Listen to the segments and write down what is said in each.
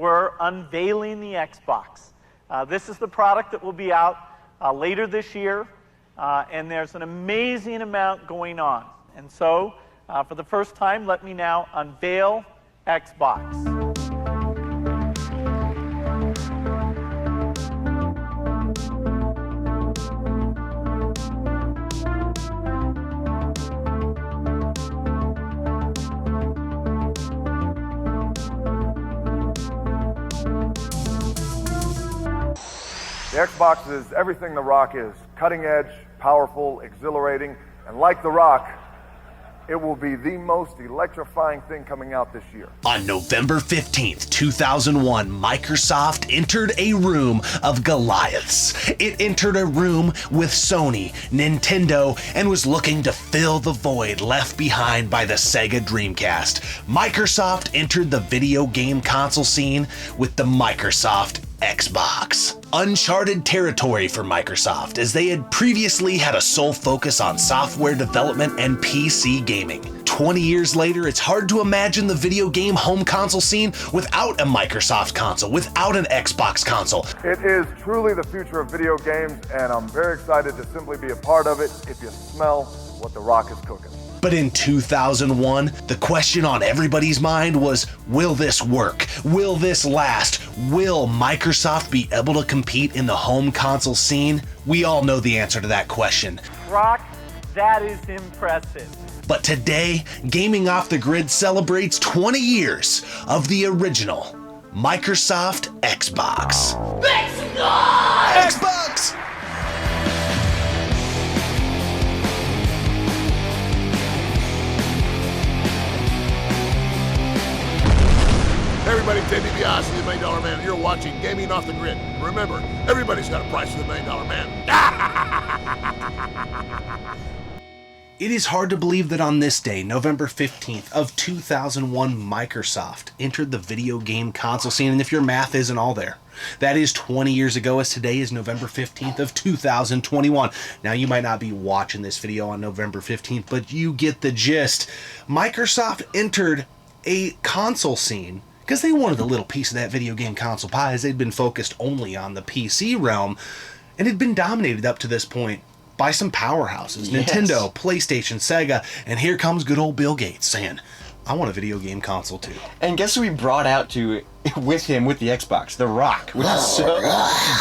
we're unveiling the Xbox. This is the product that will be out later this year, and there's an amazing amount going on. And so, for the first time, let me now unveil Xbox. The Xbox is everything The Rock is. Cutting edge, powerful, exhilarating, and like The Rock, it will be the most electrifying thing coming out this year. On November 15th, 2001, Microsoft entered a room of Goliaths. It entered a room with Sony, Nintendo, and was looking to fill the void left behind by the Sega Dreamcast. Microsoft entered the video game console scene with the Microsoft Xbox. Uncharted territory for Microsoft, as they had previously had a sole focus on software development and PC gaming. 20 years later, it's hard to imagine the video game home console scene without a Microsoft console, without an Xbox console. It is truly the future of video games, and I'm very excited to simply be a part of it if you smell what The Rock is cooking. But in 2001, the question on everybody's mind was, will this work? Will this last? Will Microsoft be able to compete in the home console scene? We all know the answer to that question. Rock, that is impressive. But today, Gaming Off the Grid celebrates 20 years of the original Microsoft Xbox. Xbox! Hey everybody, J.B. Biasi, the $1 Million Man, and you're watching Gaming Off the Grid. Remember, everybody's got a price for the $1 Million Man. It is hard to believe that on this day, November 15th of 2001, Microsoft entered the video game console scene, and if your math isn't all there, that is 20 years ago, as today is November 15th of 2021. Now, you might not be watching this video on November 15th, but you get the gist. Microsoft entered a console scene because they wanted a little piece of that video game console pie, as they'd been focused only on the PC realm and had been dominated up to this point by some powerhouses. Yes. Nintendo, PlayStation, Sega, and here comes good old Bill Gates saying, I want a video game console too. And guess who we brought out to with him with the Xbox? The Rock.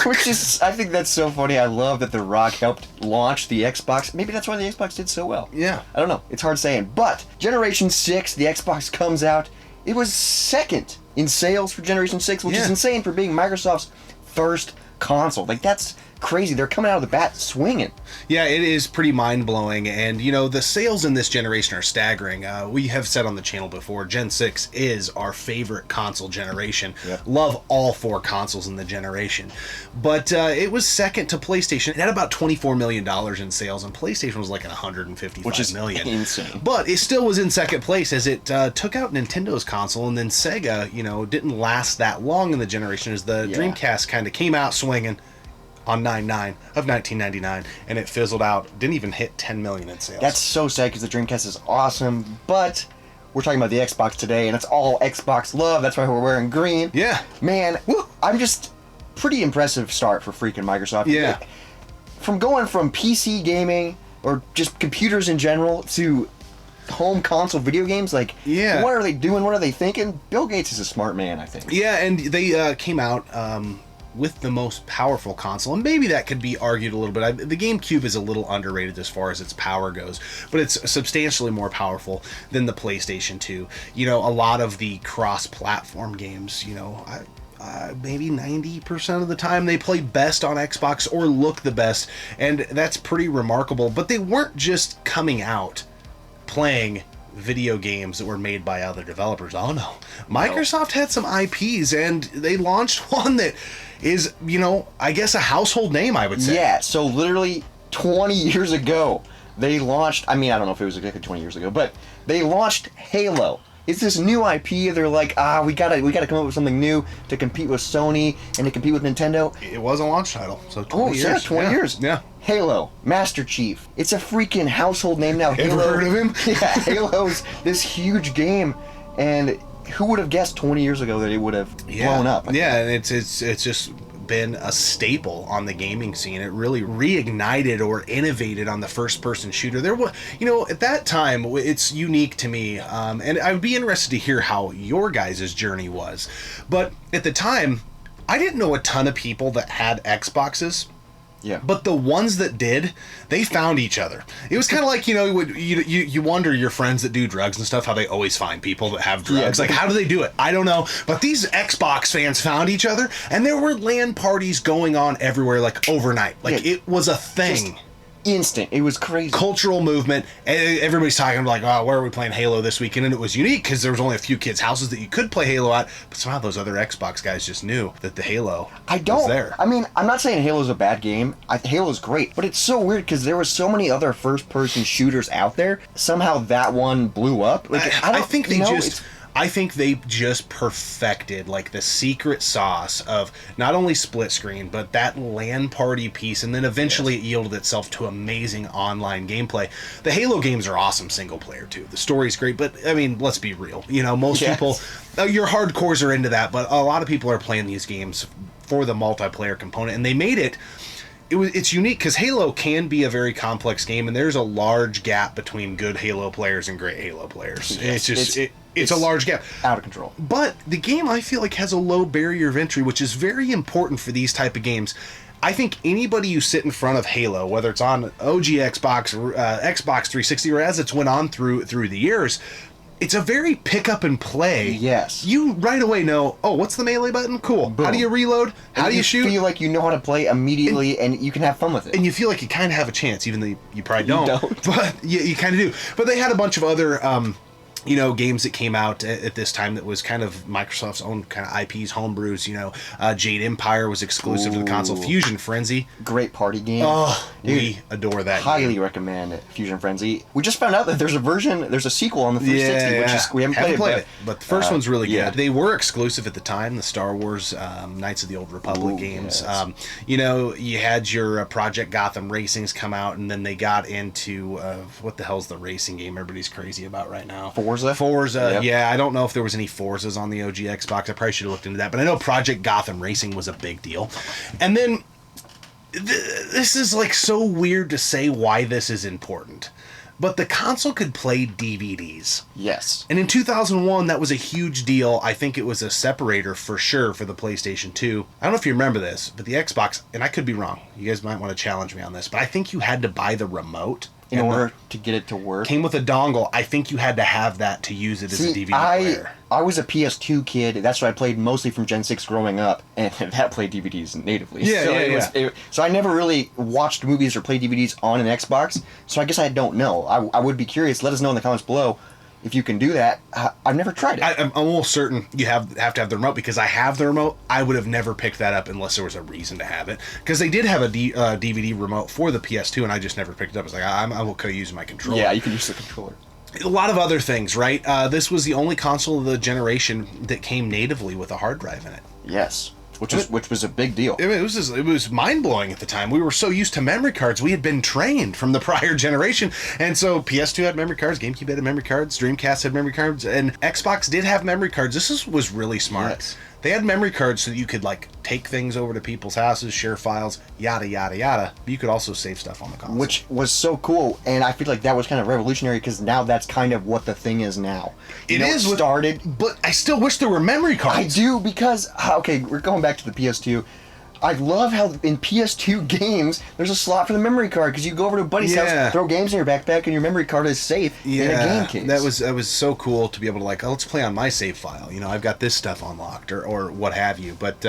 Which is I think that's so funny. I love that The Rock helped launch the Xbox. Maybe that's why the Xbox did so well. Yeah. I don't know. It's hard saying. But Generation 6, the Xbox comes out. It was second in sales for Generation 6, which is insane for being Microsoft's first console. Like, that's crazy. They're coming out of the bat swinging. Yeah, it is pretty mind-blowing, and you know, the sales in this generation are staggering. We have said on the channel before, Gen 6 is our favorite console generation. Yep. Love all four consoles in the generation. But it was second to PlayStation. It had about $24 million in sales, and PlayStation was like at $155 million. Insane. But it still was in second place, as it took out Nintendo's console, and then Sega, you know, didn't last that long in the generation, as the Dreamcast kind of came out swinging on 9/9 of 1999, and it fizzled out. Didn't even hit 10 million in sales. That's so sad, because the Dreamcast is awesome, but we're talking about the Xbox today, and it's all Xbox love. That's why we're wearing green. Yeah. Man, I'm just pretty impressive start for freaking Microsoft. Yeah. From going from PC gaming, or just computers in general, to home console video games, like, what are they doing? What are they thinking? Bill Gates is a smart man, I think. Yeah, and they came out with the most powerful console, and maybe that could be argued a little bit. The GameCube is a little underrated as far as its power goes, but it's substantially more powerful than the PlayStation 2. You know, a lot of the cross-platform games, you know, maybe 90% of the time they play best on Xbox or look the best, and that's pretty remarkable. But they weren't just coming out playing video games that were made by other developers. Oh no. Microsoft had some IPs, and they launched one that is, you know, I guess a household name, I would say. Yeah, so literally 20 years ago, they launched, I mean, I don't know if it was exactly 20 years ago, but they launched Halo. It's this new IP. They're like, we gotta come up with something new to compete with Sony and to compete with Nintendo. It was a launch title, so 20 years. Yeah, 20 years. Yeah. Halo, Master Chief. It's a freaking household name now. Ever heard of him? Yeah, Halo's this huge game, and who would have guessed 20 years ago that it would have blown up? Yeah, and it's just been a staple on the gaming scene. It really reignited or innovated on the first-person shooter. There was, at that time, it's unique to me, and I would be interested to hear how your guys' journey was. But at the time, I didn't know a ton of people that had Xboxes. Yeah. But the ones that did, they found each other. It was kind of like, you wonder your friends that do drugs and stuff, how they always find people that have drugs. Yeah. Like, how do they do it? I don't know. But these Xbox fans found each other, and there were LAN parties going on everywhere, like, overnight. Like, it was a thing. Just instant. It was crazy. Cultural movement. Everybody's talking like, oh, where are we playing Halo this weekend? And it was unique because there was only a few kids' houses that you could play Halo at, but somehow those other Xbox guys just knew that the Halo was there. I mean, I'm not saying Halo's a bad game. Halo's great, but it's so weird because there were so many other first-person shooters out there. Somehow that one blew up. Like, I think they just perfected like the secret sauce of not only split screen, but that LAN party piece, and then eventually it yielded itself to amazing online gameplay. The Halo games are awesome single player too. The story's great, but I mean, let's be real. Most people, your hardcores are into that, but a lot of people are playing these games for the multiplayer component, and they made it. It's unique because Halo can be a very complex game, and there's a large gap between good Halo players and great Halo players. Yes, It's a large gap. Out of control. But the game, I feel like, has a low barrier of entry, which is very important for these type of games. I think anybody you sit in front of Halo, whether it's on OG Xbox, Xbox 360, or as it's went on through the years, it's a very pick up and play. Yes. You right away know, what's the melee button? Cool. Boom. How do you reload? How do you shoot? You feel like you know how to play immediately, and you can have fun with it. And you feel like you kind of have a chance, even though you probably don't. don't. But you kind of do. But they had a bunch of other games that came out at this time that was kind of Microsoft's own kind of IPs, homebrews. Jade Empire was exclusive to the console. Fusion Frenzy. Great party game. Oh, dude, we adore that. Highly recommend it, Fusion Frenzy. We just found out that there's a sequel on the 360, which is, we haven't played it. But the first one's really good. Yeah. They were exclusive at the time, the Star Wars Knights of the Old Republic games. Yes. You had your Project Gotham Racings come out, and then they got into what the hell's the racing game everybody's crazy about right now? Forza. Yep. Yeah, I don't know if there was any Forzas on the OG Xbox. I probably should have looked into that, but I know Project Gotham Racing was a big deal. And then this is like so weird to say why this is important, but the console could play DVDs. Yes. And in 2001, that was a huge deal. I think it was a separator for sure for the PlayStation 2. I don't know if you remember this, but the Xbox, and I could be wrong, you guys might want to challenge me on this, but I think you had to buy the remote in order to get it to work. Came with a dongle. I think you had to have that to use it as a DVD player. I was a PS2 kid. That's what I played mostly from Gen 6 growing up, and that played DVDs natively. So I never really watched movies or played DVDs on an Xbox, so I guess I don't know. I would be curious. Let us know in the comments below if you can do that. I've never tried it. I'm almost certain you have to have the remote, because I have the remote. I would have never picked that up unless there was a reason to have it, because they did have a DVD remote for the PS2, and I just never picked it up. It's like, I will use my controller. Yeah, you can use the controller. A lot of other things, right? This was the only console of the generation that came natively with a hard drive in it. Yes. Which was a big deal. It was mind-blowing at the time. We were so used to memory cards. We had been trained from the prior generation. And so PS2 had memory cards, GameCube had memory cards, Dreamcast had memory cards, and Xbox did have memory cards. This was really smart. Yes. They had memory cards so that you could take things over to people's houses, share files, yada, yada, yada. But you could also save stuff on the console. Which was so cool, and I feel like that was kind of revolutionary, because now that's kind of what the thing is now. It started, but I still wish there were memory cards. I do, because, okay, we're going back to the PS2. I love how in PS2 games, there's a slot for the memory card, because you go over to a buddy's house, throw games in your backpack, and your memory card is safe in a game case. That was so cool to be able to let's play on my save file. I've got this stuff unlocked or what have you. But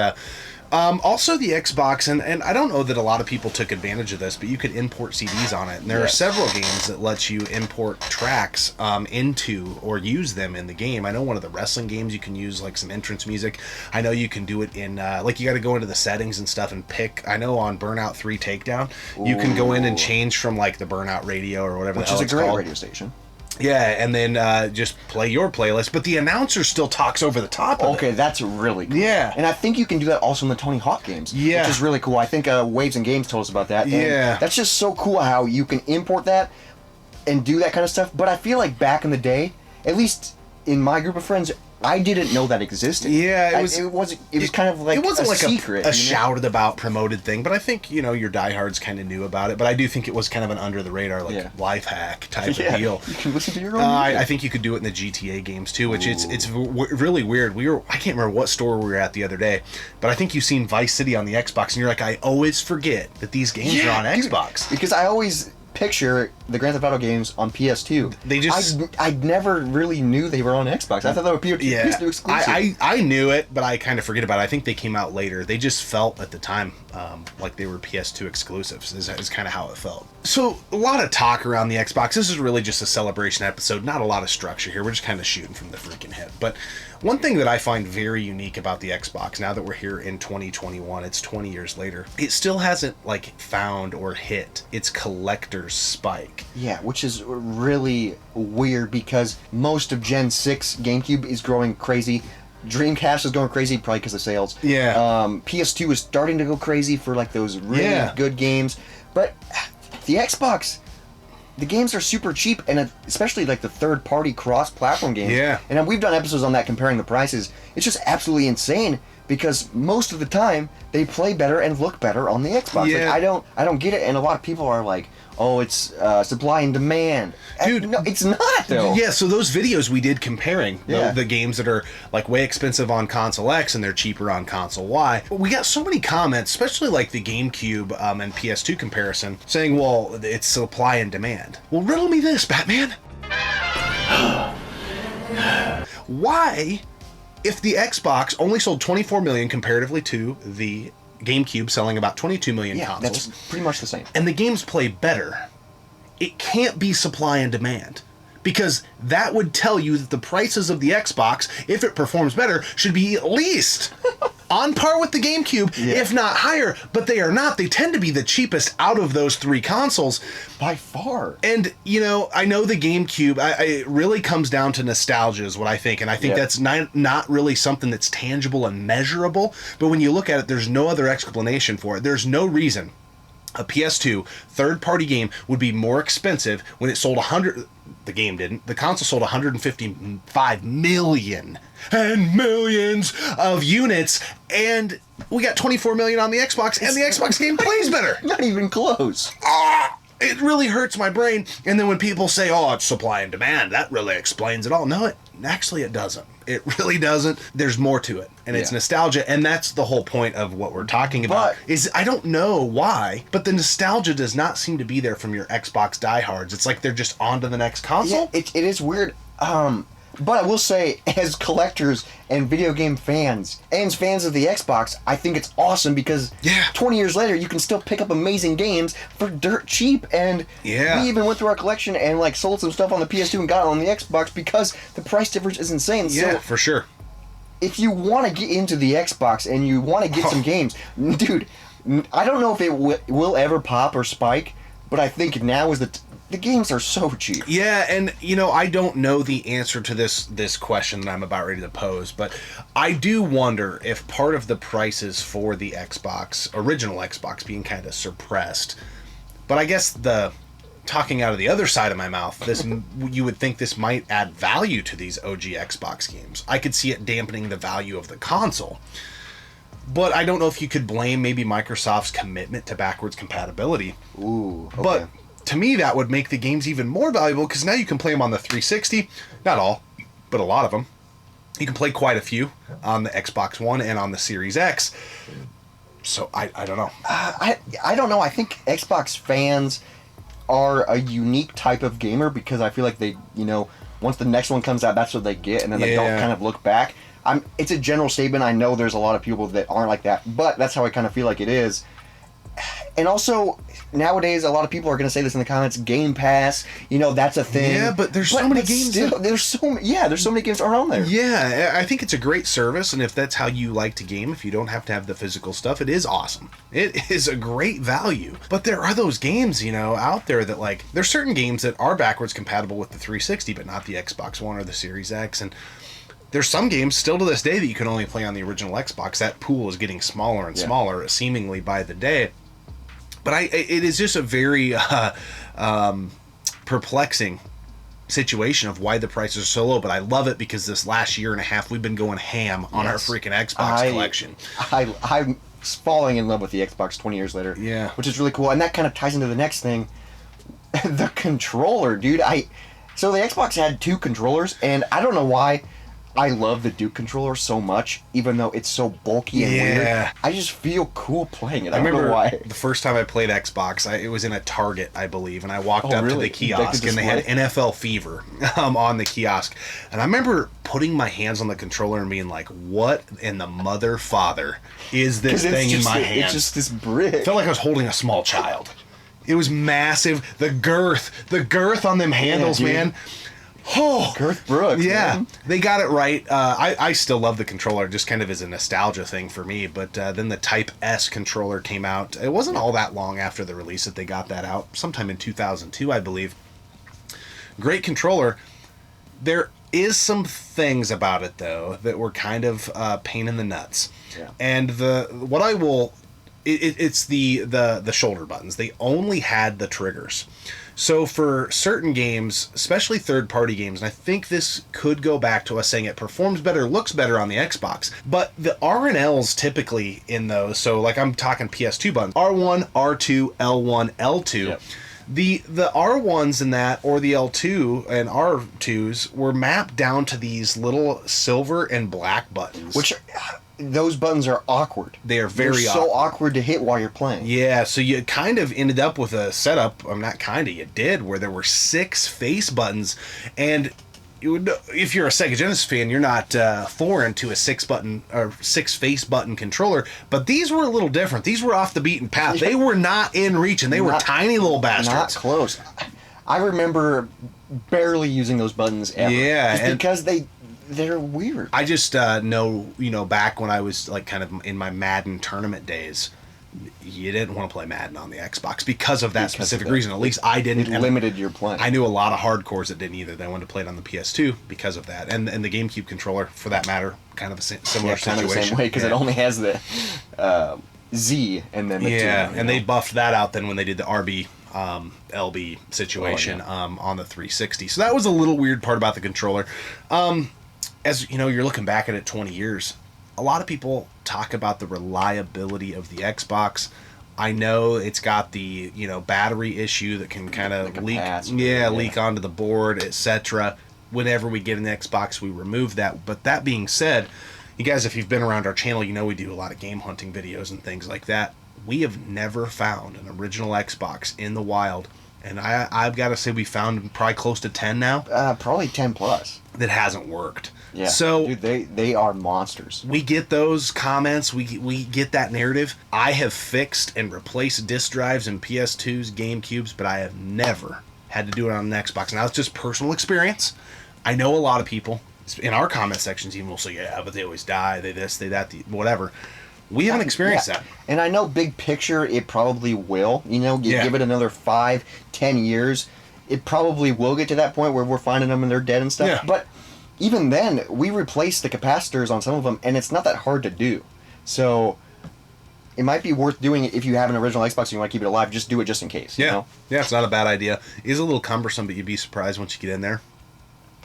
also the Xbox, and I don't know that a lot of people took advantage of this, but you could import CDs on it. And there are several games that let you import tracks into or use them in the game. I know one of the wrestling games you can use some entrance music. I know you can do it in, you got to go into the settings and stuff and pick. I know on Burnout 3 Takedown, you can go in and change from the Burnout radio or whatever the hell it's called. Which is a great radio station. Yeah, and then just play your playlist, but the announcer still talks over the top of it. Okay, that's really cool. Yeah. And I think you can do that also in the Tony Hawk games. Yeah. Which is really cool. I think Waves and Games told us about that. Yeah. And that's just so cool how you can import that and do that kind of stuff. But I feel like back in the day, at least in my group of friends, I didn't know that existed. Yeah, it was kind of like it wasn't a like secret, a shouted about, promoted thing. But I think your diehards kind of knew about it. But I do think it was kind of an under the radar life hack type of deal. You can listen to your own. I think you could do it in the GTA games too, which it's really weird. I can't remember what store we were at the other day, but I think you've seen Vice City on the Xbox, and you're like, I always forget that these games are on Xbox because I always picture the Grand Theft Auto games on PS2. They just I never really knew they were on Xbox. I thought they were PS2 exclusive. I knew it, but I kind of forget about it. I think they came out later. They just felt at the time like they were PS2 exclusives. Is kind of how it felt. So a lot of talk around the Xbox. This is really just a celebration episode. Not a lot of structure here. We're just kind of shooting from the freaking hip. But one thing that I find very unique about the Xbox, now that we're here in 2021, it's 20 years later, it still hasn't found or hit its collector's spike. Yeah, which is really weird because most of Gen 6 GameCube is growing crazy. Dreamcast is going crazy probably because of sales. Yeah. PS2 is starting to go crazy for those really good games. But the Xbox, the games are super cheap, and especially the third-party cross-platform games. Yeah. And we've done episodes on that comparing the prices. It's just absolutely insane because most of the time they play better and look better on the Xbox. Yeah. I don't get it, and a lot of people are like, oh, it's supply and demand. Dude, no, it's not though. Yeah, so those videos we did comparing the games that are way expensive on console X and they're cheaper on console Y. We got so many comments, especially the GameCube and PS2 comparison, saying, well, it's supply and demand. Well, riddle me this, Batman. Why, if the Xbox only sold 24 million comparatively to the GameCube selling about 22 million consoles. That's pretty much the same. And the games play better, it can't be supply and demand. Because that would tell you that the prices of the Xbox, if it performs better, should be at least on par with the GameCube, if not higher. But they are not. They tend to be the cheapest out of those three consoles. By far. And, I know the GameCube, it really comes down to nostalgia is what I think. And I think that's not really something that's tangible and measurable. But when you look at it, there's no other explanation for it. There's no reason a PS2 third-party game would be more expensive when it sold 100... The game didn't. The console sold 155 million and millions of units, and we got 24 million on the Xbox, and the Xbox game plays better. Not even close. It really hurts my brain. And then when people say, oh, it's supply and demand, that really explains it all. No, it doesn't. It really doesn't. There's more to it. And it's nostalgia. And that's the whole point of what we're talking about. Is I don't know why, but the nostalgia does not seem to be there from your Xbox diehards. It's like they're just on to the next console. Yeah, it is weird. But I will say, as collectors and video game fans, and fans of the Xbox, I think it's awesome because 20 years later, you can still pick up amazing games for dirt cheap. And we even went through our collection and sold some stuff on the PS2 and got it on the Xbox because the price difference is insane. Yeah, so for sure. If you want to get into the Xbox and you want to get some games, dude, I don't know if it will ever pop or spike, but I think now is the games are so cheap. Yeah, and I don't know the answer to this question that I'm about ready to pose, but I do wonder if part of the prices for the original Xbox being kind of suppressed, but I guess talking out of the other side of my mouth, you would think this might add value to these OG Xbox games. I could see it dampening the value of the console. But I don't know if you could blame maybe Microsoft's commitment to backwards compatibility. Ooh, okay. But to me, that would make the games even more valuable because now you can play them on the 360. Not all, but a lot of them. You can play quite a few on the Xbox One and on the Series X. So I don't know. I don't know. I think Xbox fans are a unique type of gamer because I feel like they, once the next one comes out, that's what they get, and then they don't kind of look back. It's a general statement. I know there's a lot of people that aren't like that, but that's how I kind of feel like it is. And also, nowadays, a lot of people are going to say this in the comments, Game Pass, that's a thing. Yeah, but there's so many games. There's so many games aren't on there. Yeah, I think it's a great service, and if that's how you like to game, if you don't have to have the physical stuff, it is awesome. It is a great value. But there are those games, out there that, there's certain games that are backwards compatible with the 360, but not the Xbox One or the Series X, and there's some games still to this day that you can only play on the original Xbox. That pool is getting smaller and smaller, seemingly by the day. But it is just a very perplexing situation of why the prices are so low, but I love it because this last year and a half we've been going ham on our freaking Xbox collection. I'm falling in love with the Xbox 20 years later. Yeah. Which is really cool. And that kind of ties into the next thing. The controller, dude. So the Xbox had 2 controllers, and I don't know why I love the Duke controller so much, even though it's so bulky and weird. I just feel cool playing it. I don't know why. The first time I played Xbox, it was in a Target, I believe, and I walked up to the kiosk, and they had NFL Fever on the kiosk. And I remember putting my hands on the controller and being like, what in the mother father is this thing in my hands? It's just this brick. It felt like I was holding a small child. It was massive. The girth on them handles, man. Oh, Girth Brooks. Yeah, man. They got it right. I still love the controller, just kind of as a nostalgia thing for me. But then the Type S controller came out. It wasn't all that long after the release that they got that out, sometime in 2002, I believe. Great controller. There is some things about it though that were kind of pain in the nuts. Yeah. And it's the shoulder buttons. They only had the triggers. So for certain games, especially third-party games, and I think this could go back to us saying it performs better, looks better on the Xbox, but the R and Ls typically in those, so like I'm talking PS2 buttons, R1, R2, L1, L2, Yep. the R1s in that, or the L2 and R2s, were mapped down to these little silver and black buttons. Which, those buttons are awkward. They are very They're so awkward to hit while you're playing. Yeah, so you kind of ended up with a setup, you did, where there were 6 face buttons, and if you're a Sega Genesis fan, you're not foreign to a 6 face button controller, but these were a little different. These were off the beaten path. They were not in reach, and they were tiny little bastards. Not close. I remember barely using those buttons ever. Yeah, just because they're weird. I just know, back when I was like kind of in my Madden tournament days, you didn't want to play Madden on the Xbox because of that specific reason. At least I didn't. It limited your play. I knew a lot of hardcores that didn't either. They wanted to play it on the PS2 because of that, and the GameCube controller, for that matter, kind of a similar situation. Kind of the same way, because it only has the Z and then the 2. And they buffed that out then when they did the RB LB situation on the 360. So that was a little weird part about the controller. As you're looking back at it 20 years, a lot of people talk about the reliability of the Xbox. I know it's got the battery issue that can kind of leak onto the board, etc. Whenever we get an Xbox, we remove that. But that being said, you guys, if you've been around our channel, we do a lot of game hunting videos and things like that. We have never found an original Xbox in the wild, and I've got to say we found probably close to 10 now. Probably 10 plus. That hasn't worked. Yeah. So dude, they are monsters. We get those comments. We get that narrative. I have fixed and replaced disk drives in PS2s, GameCubes, but I have never had to do it on an Xbox. Now it's just personal experience. I know a lot of people in our comment sections even will say, "Yeah, but they always die. They this, they that, whatever." We haven't experienced that. And I know big picture, it probably will. Give it another 5-10 years, it probably will get to that point where we're finding them and they're dead and stuff. Yeah. But even then, we replace the capacitors on some of them, and it's not that hard to do. So it might be worth doing it if you have an original Xbox and you want to keep it alive. Just do it just in case. Yeah, it's not a bad idea. It is a little cumbersome, but you'd be surprised once you get in there.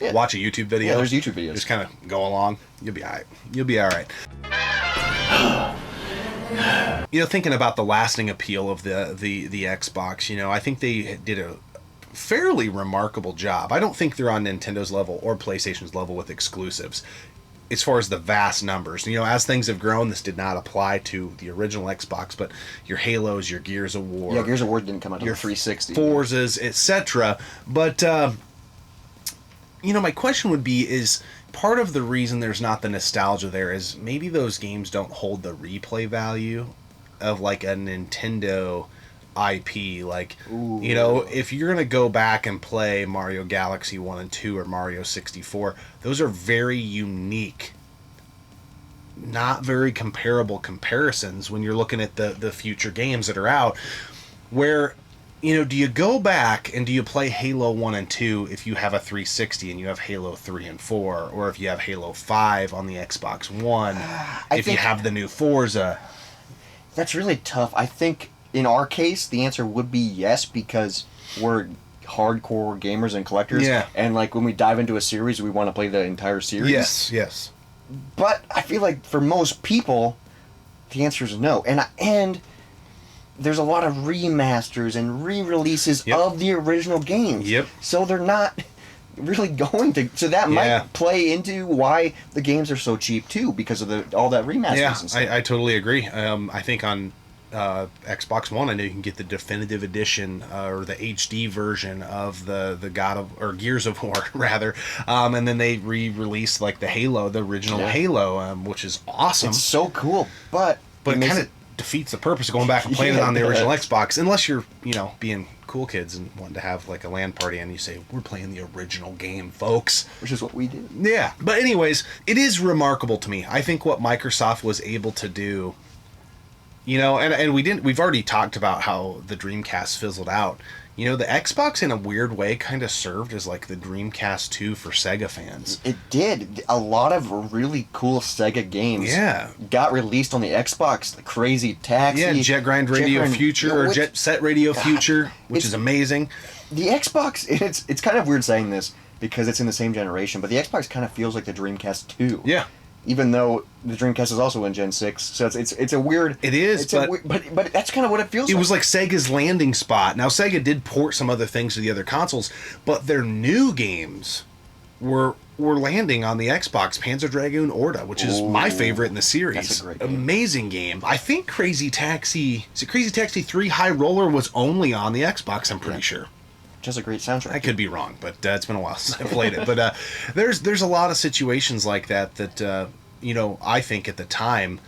Yeah. Watch a YouTube video. Yeah, there's YouTube videos. Just kind of go along. You'll be all right. You'll be all right. Thinking about the lasting appeal of the Xbox, I think they did a fairly remarkable job. I don't think they're on Nintendo's level or PlayStation's level with exclusives as far as the vast numbers. As things have grown, this did not apply to the original Xbox, but your Halos, your Gears of War. Yeah, Gears of War didn't come out until 360. Forzas, etc. But, my question would be, is part of the reason there's not the nostalgia there is maybe those games don't hold the replay value of like a Nintendo IP. Like, if you're going to go back and play Mario Galaxy 1 and 2 or Mario 64, those are very unique, not very comparable comparisons when you're looking at the future games that are out. Where, do you go back and do you play Halo 1 and 2 if you have a 360 and you have Halo 3 and 4, or if you have Halo 5 on the Xbox One, if you have the new Forza? That's really tough. I think in our case, the answer would be yes, because we're hardcore gamers and collectors. Yeah. And like when we dive into a series, we want to play the entire series. Yes. But I feel like for most people, the answer is no. And there's a lot of remasters and re-releases of the original games. Yep. So they're not really going to. So that might play into why the games are so cheap too, because of all that remasters. Yeah, and stuff. I totally agree. I think on Xbox One, I know you can get the definitive edition or the HD version of the God of or Gears of War rather, and then they re-released like the Halo, the original Halo, which is awesome. It's so cool, but it kind of defeats the purpose of going back and playing it on the original Xbox, unless you're being cool kids and wanting to have like a LAN party and you say we're playing the original game, folks, which is what we did. Yeah, but anyways, it is remarkable to me. I think what Microsoft was able to do. And we've already talked about how the Dreamcast fizzled out. The Xbox in a weird way kind of served as like the Dreamcast 2 for Sega fans. It did. A lot of really cool Sega games got released on the Xbox. The Crazy Taxi. Yeah, Jet Grind Radio Future or Jet Set Radio Future, which is amazing. The Xbox, it's kind of weird saying this because it's in the same generation, but the Xbox kind of feels like the Dreamcast 2. Yeah. Even though the Dreamcast is also in Gen 6, so it's a weird... It is, but that's kind of what it feels like. It was like Sega's landing spot. Now, Sega did port some other things to the other consoles, but their new games were landing on the Xbox. Panzer Dragoon Orta, which is my favorite in the series. That's a great game. Amazing game. I think Crazy Taxi 3 High Roller was only on the Xbox, I'm pretty sure. Just a great soundtrack. I could be wrong, but it's been a while since I played it. But there's a lot of situations like that I think at the time,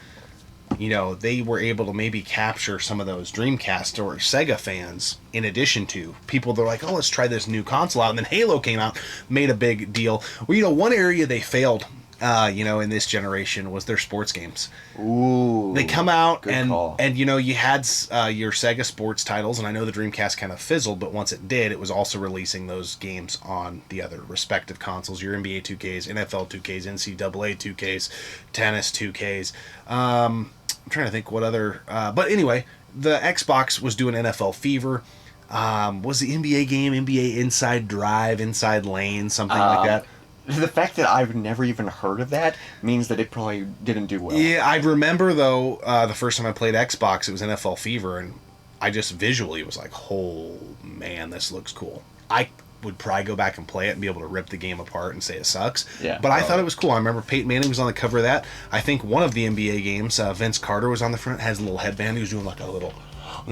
they were able to maybe capture some of those Dreamcast or Sega fans in addition to people that are like, oh, let's try this new console out. And then Halo came out, made a big deal. Well, one area they failed, in this generation was their sports games. Ooh. They come out and you had your Sega sports titles, and I know the Dreamcast kind of fizzled, but once it did, it was also releasing those games on the other respective consoles. Your NBA 2Ks, NFL 2Ks, NCAA 2Ks, tennis 2Ks. I'm trying to think what other... but anyway, the Xbox was doing NFL Fever. Was the NBA game NBA Inside Drive, Inside Lane, something like that? The fact that I've never even heard of that means that it probably didn't do well. Yeah, I remember, though, the first time I played Xbox, it was NFL Fever, and I just visually was like, oh, man, this looks cool. I would probably go back and play it and be able to rip the game apart and say it sucks. Yeah. But I thought it was cool. I remember Peyton Manning was on the cover of that. I think one of the NBA games, Vince Carter was on the front, has a little headband. He was doing like a little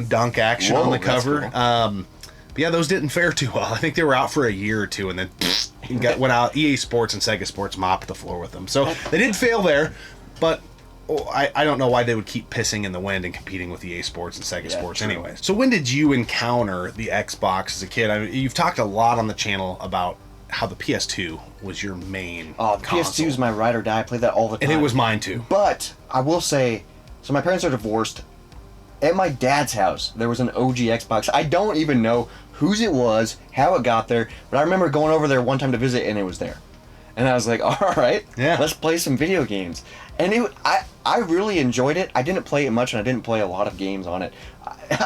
dunk action on the cover. Cool. But yeah, those didn't fare too well. I think they were out for a year or two, and then went out. EA Sports and Sega Sports mopped the floor with them. So they did fail there, but I don't know why they would keep pissing in the wind and competing with EA Sports and Sega Sports anyway. So when did you encounter the Xbox as a kid? I mean, you've talked a lot on the channel about how the PS2 was your main the PS2 is my ride or die. I played that all the time. And it was mine too. But I will say, so my parents are divorced. At my dad's house, there was an OG Xbox. I don't even know whose it was, how it got there, but I remember going over there one time to visit, and it was there. And I was like, all right, let's play some video games. And I really enjoyed it. I didn't play it much, and I didn't play a lot of games on it.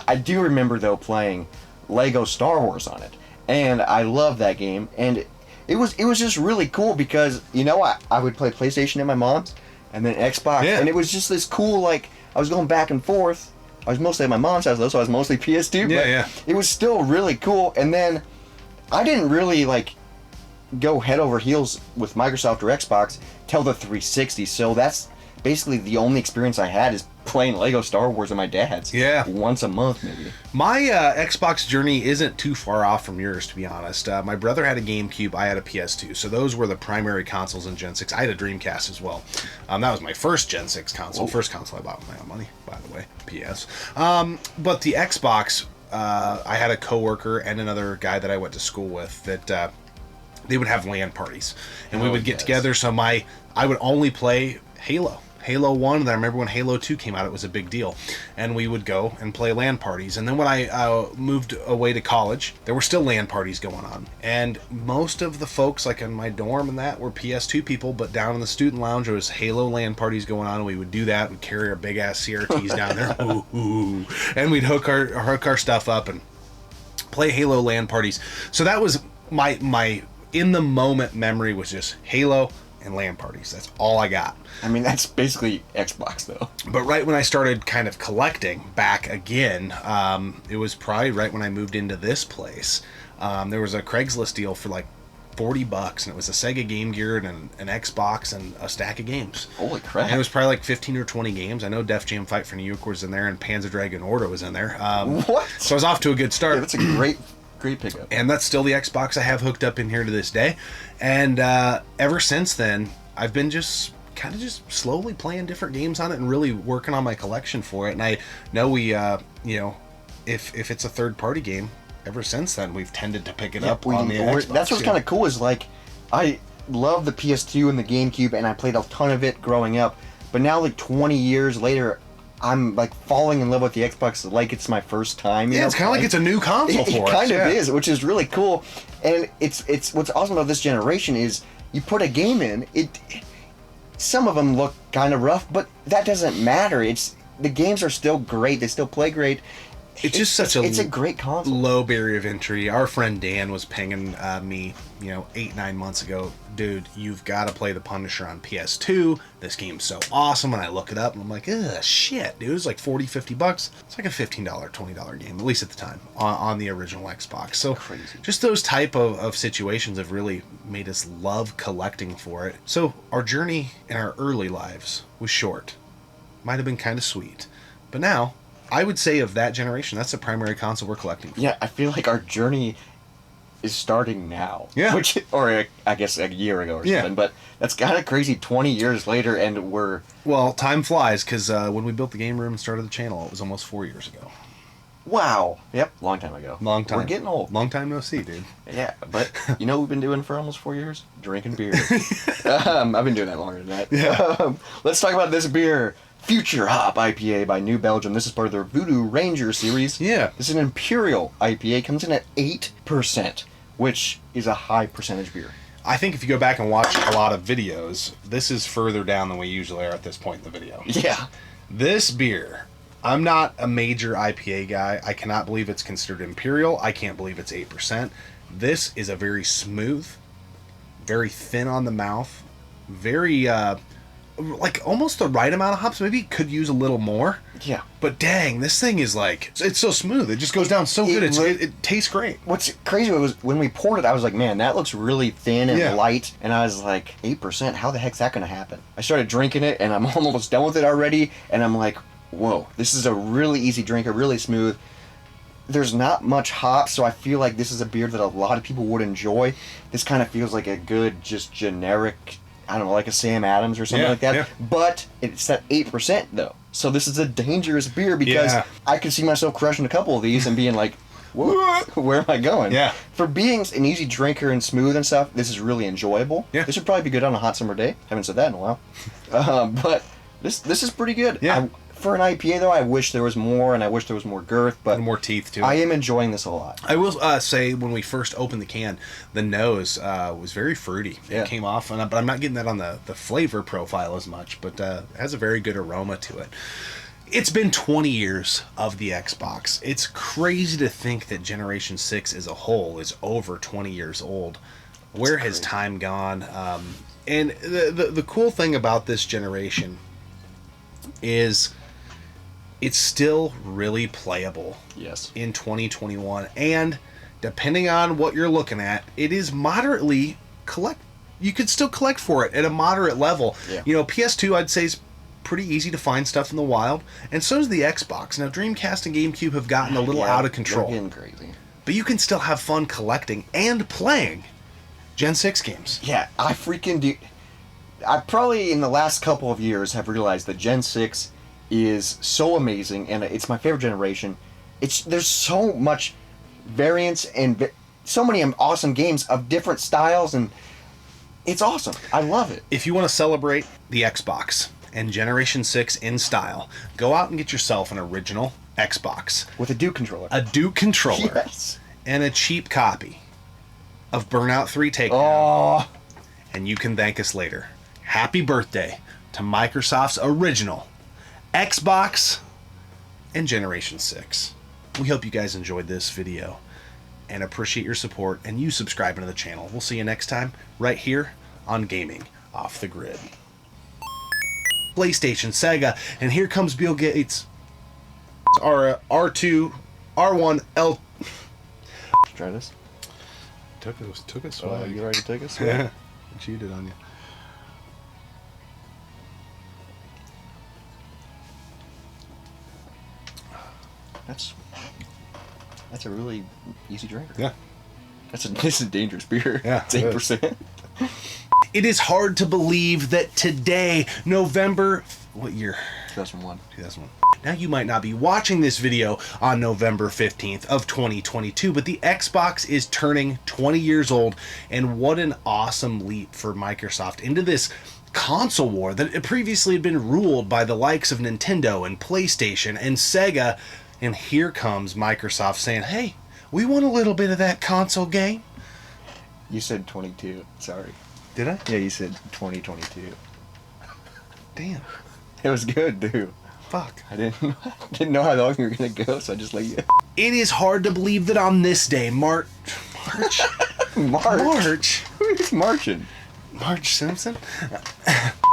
I do remember, though, playing Lego Star Wars on it. And I loved that game. And it was just really cool because, I would play PlayStation at my mom's, and then Xbox. Yeah. And it was just this cool, like, I was going back and forth. I was mostly at my mom's house, though, so I was mostly PS2. But it was still really cool. And then I didn't really, go head over heels with Microsoft or Xbox till the 360. So that's basically the only experience I had is playing Lego Star Wars at my dad's. Yeah. Once a month, maybe. My Xbox journey isn't too far off from yours, to be honest. My brother had a GameCube. I had a PS2. So those were the primary consoles in Gen 6. I had a Dreamcast as well. That was my first Gen 6 console. First console I bought with my own money, by the way. PS. But the Xbox, I had a coworker and another guy that I went to school with that they would have LAN parties. And we would get together. So I would only play Halo 1, and I remember when Halo 2 came out, it was a big deal. And we would go and play LAN parties. And then when I moved away to college, there were still LAN parties going on. And most of the folks, like in my dorm and that, were PS2 people, but down in the student lounge, there was Halo LAN parties going on, and we would do that. We'd carry our big-ass CRTs down there, and we'd hook our stuff up, and play Halo LAN parties. So that was my in the moment memory was just Halo and LAN parties. That's all I got. I mean, that's basically Xbox, though. But right when I started kind of collecting back again, it was probably right when I moved into this place. There was a Craigslist deal for like $40, and it was a Sega Game Gear and an Xbox and a stack of games. Holy crap. And it was probably like 15 or 20 games. I know Def Jam Fight for New York was in there, and Panzer Dragoon Order was in there. What? So I was off to a good start. Yeah, that's a great pickup. And that's still the Xbox I have hooked up in here to this day. And ever since then, I've been just kind of just slowly playing different games on it and really working on my collection for it. And I know we, if it's a third-party game, ever since then we've tended to pick it up on the Xbox. That's what's kind of cool is like, I love the PS2 and the GameCube, and I played a ton of it growing up. But now, like 20 years later, I'm like falling in love with the Xbox like it's my first time. Yeah, it's kind of like it's a new console for us. It kind of is, which is really cool. And it's what's awesome about this generation is you put a game in, some of them look kind of rough, but that doesn't matter. The games are still great. They still play great. It's just it's a great console. Low barrier of entry. Our friend Dan was pinging me, 8-9 months ago. Dude, you've got to play The Punisher on PS2. This game's so awesome. And I look it up and I'm like, ugh, shit, dude. It's like $40-$50. It's like a $15, $20 game, at least at the time, on the original Xbox. So crazy. Just those type of situations have really made us love collecting for it. So our journey in our early lives was short. Might have been kind of sweet. But now, I would say of that generation, that's the primary console we're collecting for. Yeah, I feel like our journey is starting now. Yeah. Or I guess a year ago or something. Yeah. But that's kind of crazy 20 years later, and we're... Well, time flies, because when we built the game room and started the channel, it was almost 4 years ago. Wow. Yep, long time ago. Long time. We're getting old. Long time no see, dude. Yeah, but you know what we've been doing for almost 4 years? Drinking beer. I've been doing that longer than that. Yeah. Let's talk about this beer. Future Hop IPA by New Belgium. This is part of their Voodoo Ranger series. Yeah. This is an Imperial IPA. Comes in at 8%, which is a high percentage beer. I think if you go back and watch a lot of videos, this is further down than we usually are at this point in the video. Yeah. This beer, I'm not a major IPA guy. I cannot believe it's considered Imperial. I can't believe it's 8%. This is a very smooth, very thin on the mouth, very... like almost the right amount of hops. Maybe it could use a little more. Yeah. But dang, this thing is like, it's so smooth. It just goes down so good. It tastes great. What's crazy was when we poured it, I was like, man, that looks really thin and Yeah. light. And I was like, 8%? How the heck's that going to happen? I started drinking it, and I'm almost done with it already. And I'm like, whoa, this is a really easy drinker, really smooth. There's not much hops, so I feel like this is a beer that a lot of people would enjoy. This kind of feels like a good, just generic... I don't know, like a Sam Adams or something like that. Yeah. But it's at 8% though. So this is a dangerous beer because I could see myself crushing a couple of these and being like, where am I going? Yeah. For being an easy drinker and smooth and stuff, this is really enjoyable. Yeah. This would probably be good on a hot summer day. Haven't said that in a while. But this is pretty good. Yeah. For an IPA though, I wish there was more, and I wish there was more girth, but And more teeth too. I am enjoying this a lot. I will say when we first opened the can, the nose was very fruity. Yeah. It came off, but I'm not getting that on the flavor profile as much, but it has a very good aroma to it. It's been 20 years of the Xbox. It's crazy to think that Generation 6 as a whole is over 20 years old. Where has time gone? And the cool thing about this generation is it's still really playable. Yes. In 2021, and depending on what you're looking at, it is moderately you could still collect for it at a moderate level. Yeah. PS2 I'd say is pretty easy to find stuff in the wild, and so is the Xbox. Now Dreamcast and GameCube have gotten a little out of control. They're getting crazy. But you can still have fun collecting and playing Gen 6 games. Yeah, I freaking do. I probably in the last couple of years have realized that Gen 6 is so amazing, and it's my favorite generation. There's so much variance and so many awesome games of different styles, and it's awesome. I love it. If you want to celebrate the Xbox and Generation 6 in style, go out and get yourself an original Xbox. With a Duke controller. A Duke controller. Yes. And a cheap copy of Burnout 3 Takedown. Oh. And you can thank us later. Happy birthday to Microsoft's original Xbox and Generation 6. We hope you guys enjoyed this video. and appreciate your support and you subscribing to the channel. We'll see you next time right here on Gaming Off the Grid. PlayStation, Sega, and here comes Bill Gates. R2, R1, L. Let's try this. Took it Oh, swag. you already took us? Yeah. Cheated on you. That's a really easy drinker. Yeah. This is a dangerous beer. Yeah, It's it 8%. It is hard to believe that today, November... What year? 2001. 2001. Now you might not be watching this video on November 15th of 2022, but the Xbox is turning 20 years old, and what an awesome leap for Microsoft into this console war that previously had been ruled by the likes of Nintendo and PlayStation and Sega, and here comes Microsoft saying, hey, we want a little bit of that console game. You said 22. Sorry. Did I? Yeah, you said 2022. Damn. It was good, dude. Fuck. I didn't know how long you were gonna go, so I just let you. It is hard to believe that on this day, March. March. March Who's marching? Simpson?